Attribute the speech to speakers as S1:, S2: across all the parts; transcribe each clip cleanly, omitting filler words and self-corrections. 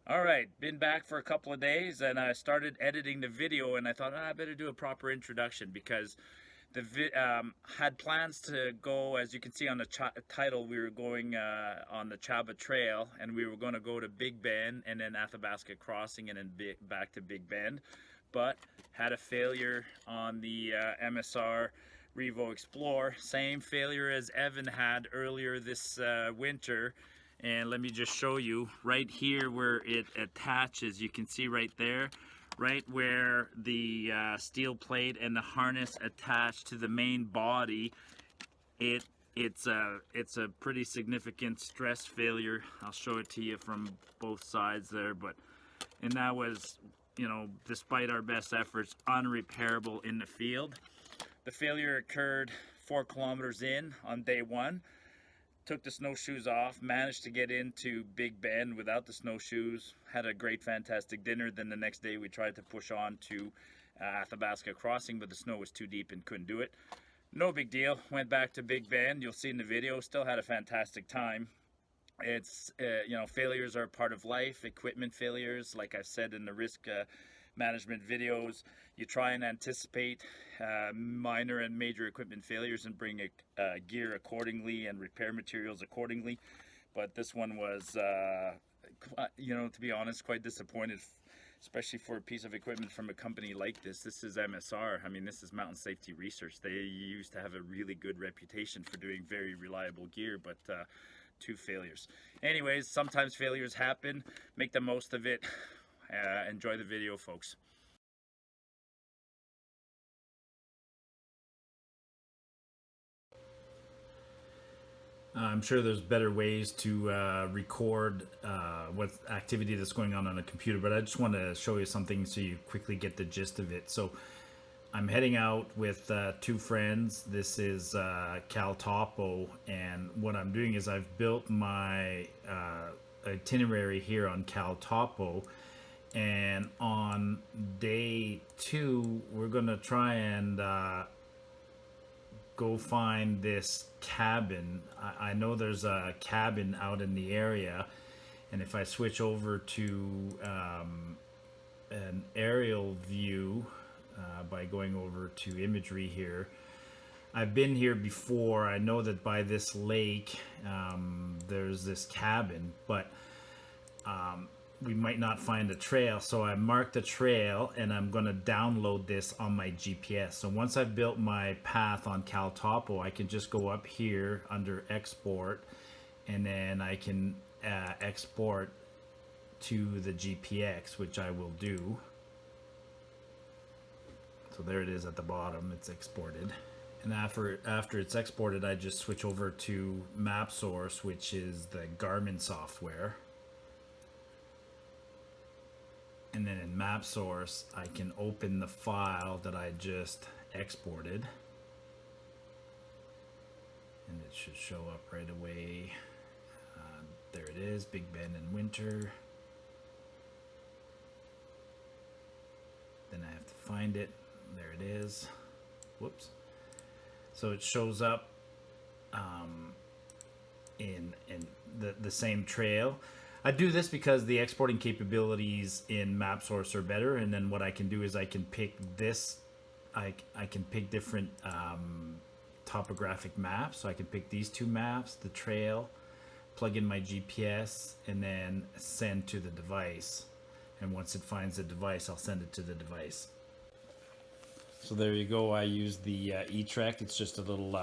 S1: All right, been back for a couple of days and I started editing the video and I thought I better do a proper introduction because had plans to go, as you can see on the title, we were going on the Chaba Trail and we were going to go to Big Bend and then Athabasca Crossing and then back to Big Bend, but had a failure on the MSR Revo Explorer. Same failure as Evan had earlier this winter. And let me just show you right here where it attaches. You can see right there, right where the steel plate and the harness attach to the main body. It's a pretty significant stress failure. I'll show it to you from both sides there, and that was, despite our best efforts, unrepairable in the field. The failure occurred 4 kilometers in on day 1. Took the snowshoes off, managed to get into Big Bend without the snowshoes, had a great fantastic dinner. Then the next day we tried to push on to Athabasca Crossing, but the snow was too deep and couldn't do it. No big deal, went back to Big Bend. You'll see in the video, still had a fantastic time. It's failures are part of life. Equipment failures, like I've said in the risk management videos, you try and anticipate minor and major equipment failures and bring gear accordingly and repair materials accordingly. But this one was, to be honest, quite disappointed, especially for a piece of equipment from a company like this. This is MSR. I mean, this is Mountain Safety Research. They used to have a really good reputation for doing very reliable gear, but 2 failures. Anyways, sometimes failures happen. Make the most of it. Enjoy the video, folks.
S2: I'm sure there's better ways to record what activity that's going on a computer, but I just want to show you something so you quickly get the gist of it. So I'm heading out with 2 friends. This is Cal Topo, and what I'm doing is I've built my itinerary here on Cal Topo, and on day 2 we're gonna try and go find this cabin. I know there's a cabin out in the area, and if I switch over to an aerial view by going over to imagery here, I've been here before. I know that by this lake there's this cabin, but we might not find a trail, so I marked a trail and I'm going to download this on my GPS. So once I've built my path on Cal Topo, I can just go up here under export, and then I can export to the GPX, which I will do. So there it is at the bottom, it's exported. And after it's exported, I just switch over to map source, which is the Garmin software. And then in map source, I can open the file that I just exported, and it should show up right away. There it is, Big Bend in winter. Then I have to find it. There it is. Whoops. So it shows up in the same trail. I do this because the exporting capabilities in MapSource are better, and then what I can do is I can pick this. I can pick different topographic maps. So I can pick these 2 maps, the trail, plug in my GPS, and then send to the device. And once it finds the device, I'll send it to the device. So there you go. I use the eTrek. It's just a little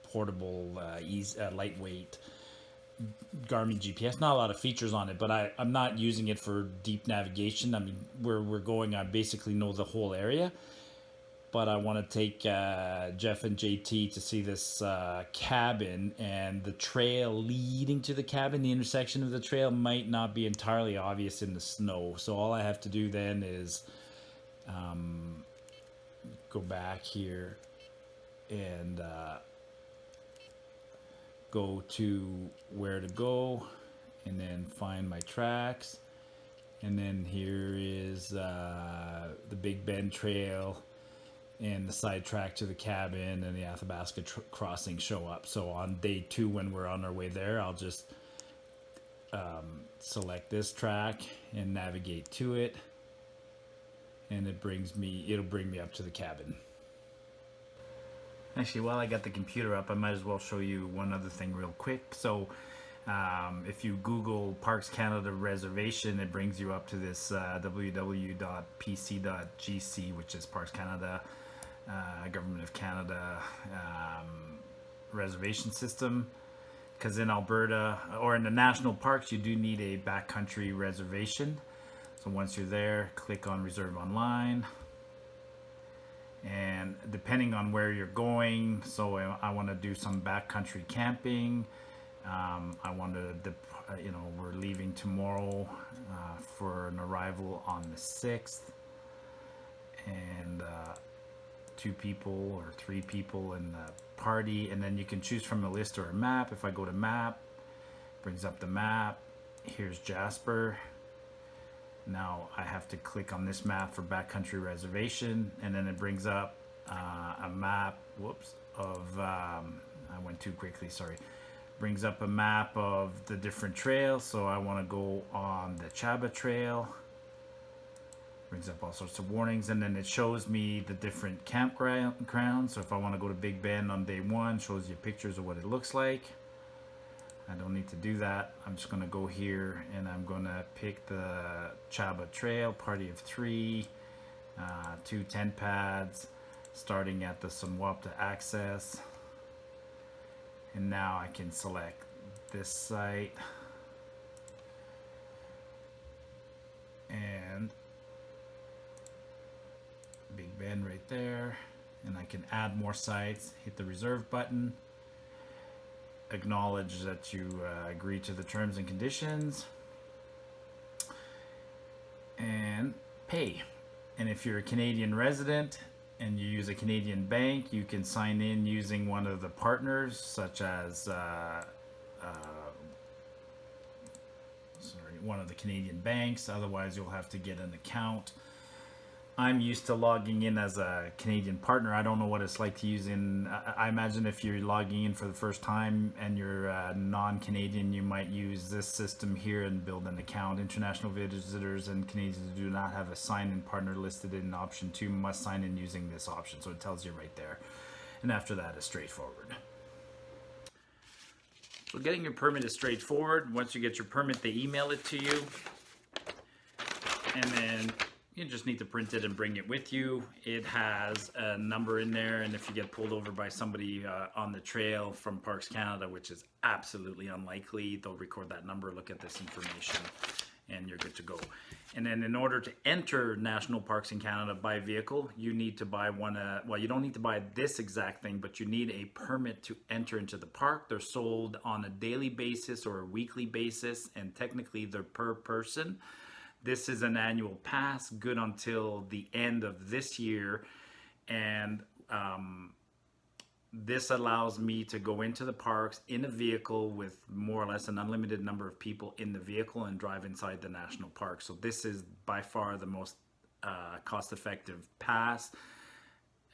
S2: portable, lightweight Garmin GPS. Not a lot of features on it, but I'm not using it for deep navigation. I mean, where we're going, I basically know the whole area, but I want to take Jeff and JT to see this cabin, and the trail leading to the cabin, the intersection of the trail might not be entirely obvious in the snow. So all I have to do then is go back here and go to where to go, and then find my tracks, and then here is the Big Bend Trail and the side track to the cabin and the Athabasca Crossing show up. So on day 2, when we're on our way there, I'll just select this track and navigate to it, and it'll bring me up to the cabin. Actually, while I got the computer up, I might as well show you one other thing real quick. So if you Google Parks Canada reservation, it brings you up to this www.pc.gc, which is Parks Canada, Government of Canada reservation system. Because in Alberta, or in the national parks, you do need a backcountry reservation. So once you're there, click on Reserve Online. And depending on where you're going, so I want to do some backcountry camping. I want to, we're leaving tomorrow for an arrival on the 6th. And 2 people or 3 people in the party, and then you can choose from a list or a map. If I go to map, brings up the map. Here's Jasper. Now I have to click on this map for backcountry reservation, and then it brings up a map. Whoops, of I went too quickly, sorry. Brings up a map of the different trails. So I want to go on the Chaba trail. Brings up all sorts of warnings, and then it shows me the different campgrounds. So if I want to go to Big Bend on day 1, shows you pictures of what it looks like. I don't need to do that. I'm just going to go here, and I'm going to pick the Chaba trail, party of 3, 2 tent pads, starting at the Sunwapta access. And now I can select this site. And Big Bend right there, and I can add more sites. Hit the reserve button, acknowledge that you agree to the terms and conditions, and pay. And if you're a Canadian resident and you use a Canadian bank, you can sign in using one of the partners, such as one of the Canadian banks. Otherwise you'll have to get an account. I'm used to logging in as a Canadian partner. I don't know what it's like to use in, I imagine if you're logging in for the first time and you're non-Canadian, you might use this system here and build an account. International visitors and Canadians who do not have a sign-in partner listed in option 2 must sign in using this option. So it tells you right there. And after that, it's straightforward. So getting your permit is straightforward. Once you get your permit, they email it to you. And then you just need to print it and bring it with you. It has a number in there, and if you get pulled over by somebody on the trail from Parks Canada, which is absolutely unlikely, they'll record that number, look at this information, and you're good to go. And then in order to enter national parks in Canada by vehicle, you need to buy one, well, you don't need to buy this exact thing, but you need a permit to enter into the park. They're sold on a daily basis or a weekly basis, and technically they're per person. This is an annual pass, good until the end of this year, and this allows me to go into the parks in a vehicle with more or less an unlimited number of people in the vehicle and drive inside the national park. So this is by far the most cost-effective pass.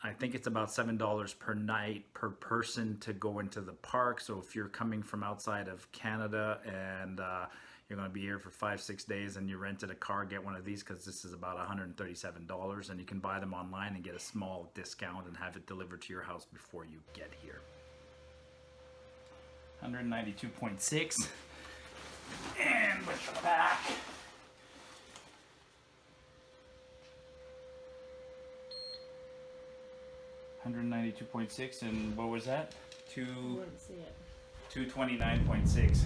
S2: I think it's about $7 per night per person to go into the park. So if you're coming from outside of Canada and you're going to be here for 5-6 days and you rented a car, get one of these, because this is about $137, and you can buy them online and get a small discount and have it delivered to your house before you get here. 192.6, and with the back, $192.6, and what was that? 229.6.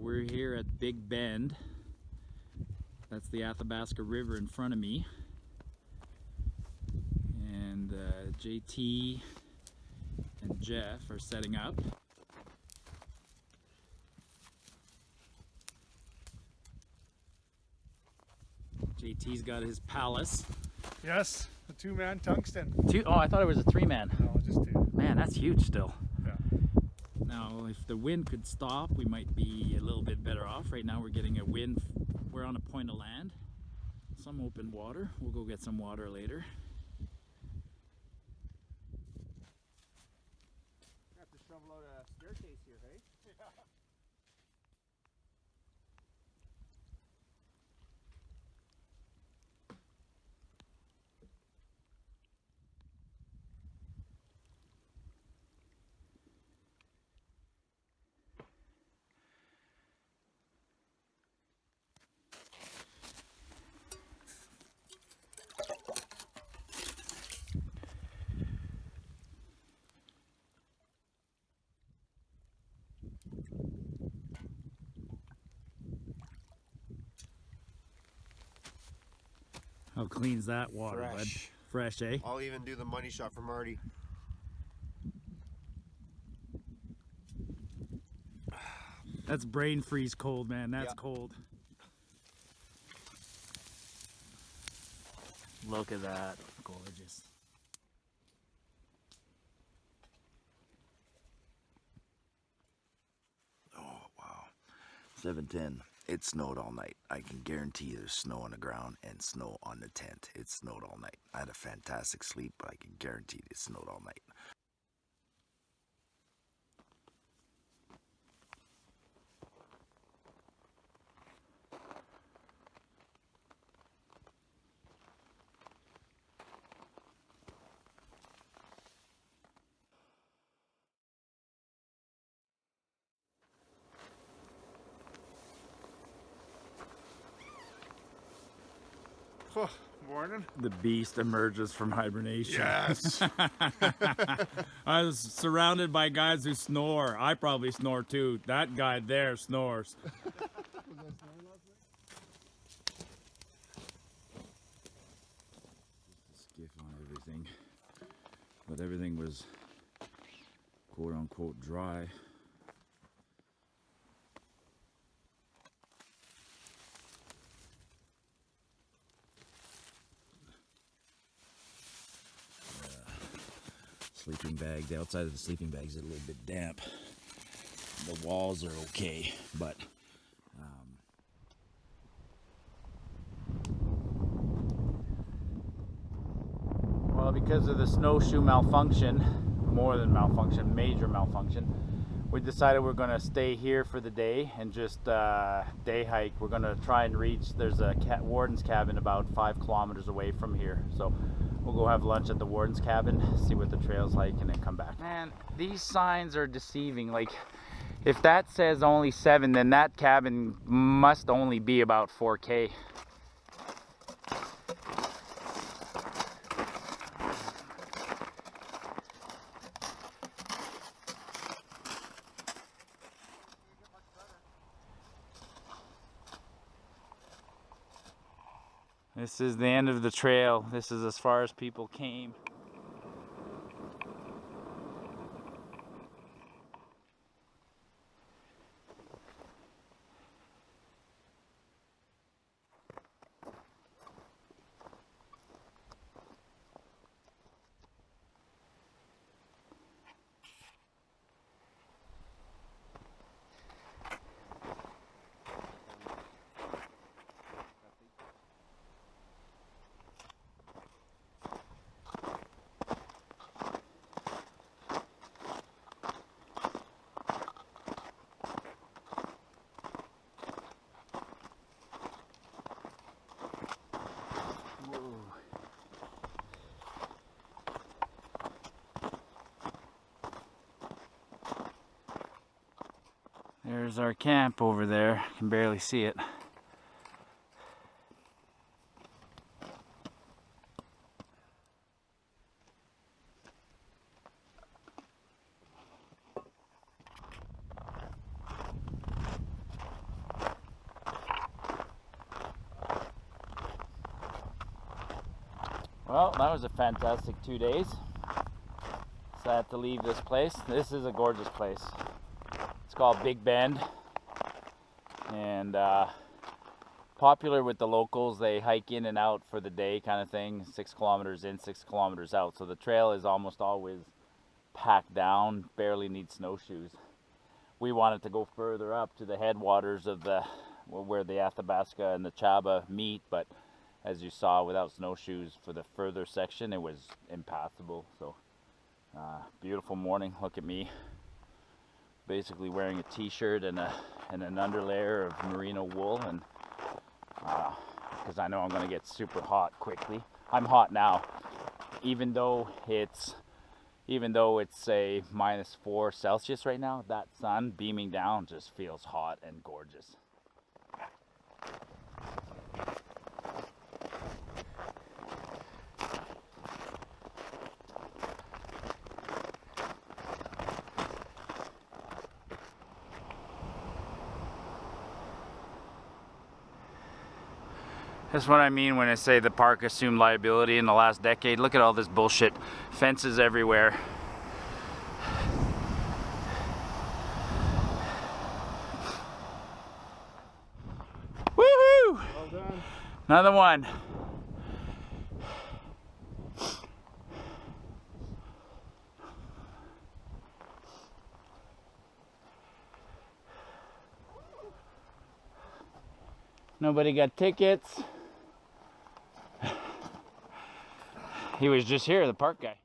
S2: We're here at Big Bend. That's the Athabasca River in front of me. And JT and Jeff are setting up. JT's got his Palace.
S3: Yes, a 2-man tungsten.
S2: Oh, I thought it was a 3-man.
S3: No, just 2.
S2: Man, that's huge still.
S3: Yeah.
S2: Now, if the wind could stop, we might be a little bit better off. Right now, we're getting a wind. We're on a point of land. Some open water. We'll go get some water later.
S4: Have to shovel out a staircase here, hey?
S3: Yeah.
S2: How clean's that water, bud?
S4: Fresh.
S2: Fresh, eh?
S4: I'll even do the money shot for Marty.
S2: That's brain freeze cold, man. That's
S4: Yeah.
S2: cold. Look at that. Gorgeous.
S5: Oh, wow. 7:10. It snowed all night. I can guarantee there's snow on the ground and snow on the tent. It snowed all night. I had a fantastic sleep, but I can guarantee it snowed all night.
S3: Oh, morning.
S2: The beast emerges from hibernation.
S3: Yes.
S2: I was surrounded by guys who snore. I probably snore too. That guy there snores. Skiff on everything. But everything was quote unquote dry. Sleeping bag. The outside of the sleeping bag is a little bit damp. The walls are okay, but well, because of the snowshoe malfunction, more than malfunction, major malfunction, we decided we're going to stay here for the day and just day hike. We're going to try and reach, there's a warden's cabin about 5 kilometers away from here, so we'll go have lunch at the warden's cabin, see what the trail's like, and then come back. Man, these signs are deceiving. Like, if that says only 7, then that cabin must only be about 4K. This is the end of the trail. This is as far as people came. There's our camp over there. I can barely see it. Well, that was a fantastic 2 days. Sad to leave this place. This is a gorgeous place. It's called Big Bend, and
S1: popular with the locals. They hike in and out for the day kind of thing, 6 kilometers in, 6 kilometers out. So the trail is almost always packed down, barely need snowshoes. We wanted to go further up to the headwaters of the where the Athabasca and the Chaba meet, but as you saw, without snowshoes for the further section, it was impassable. So beautiful morning. Look at me, basically wearing a t-shirt and an underlayer of merino wool, and because I know I'm going to get super hot quickly. I'm hot now, even though it's say -4 Celsius right now. That sun beaming down just feels hot and gorgeous. That's what I mean when I say the park assumed liability in the last decade. Look at all this bullshit. Fences everywhere. Woohoo!
S3: Well done.
S1: Another one. Nobody got tickets. He was just here, the park guy.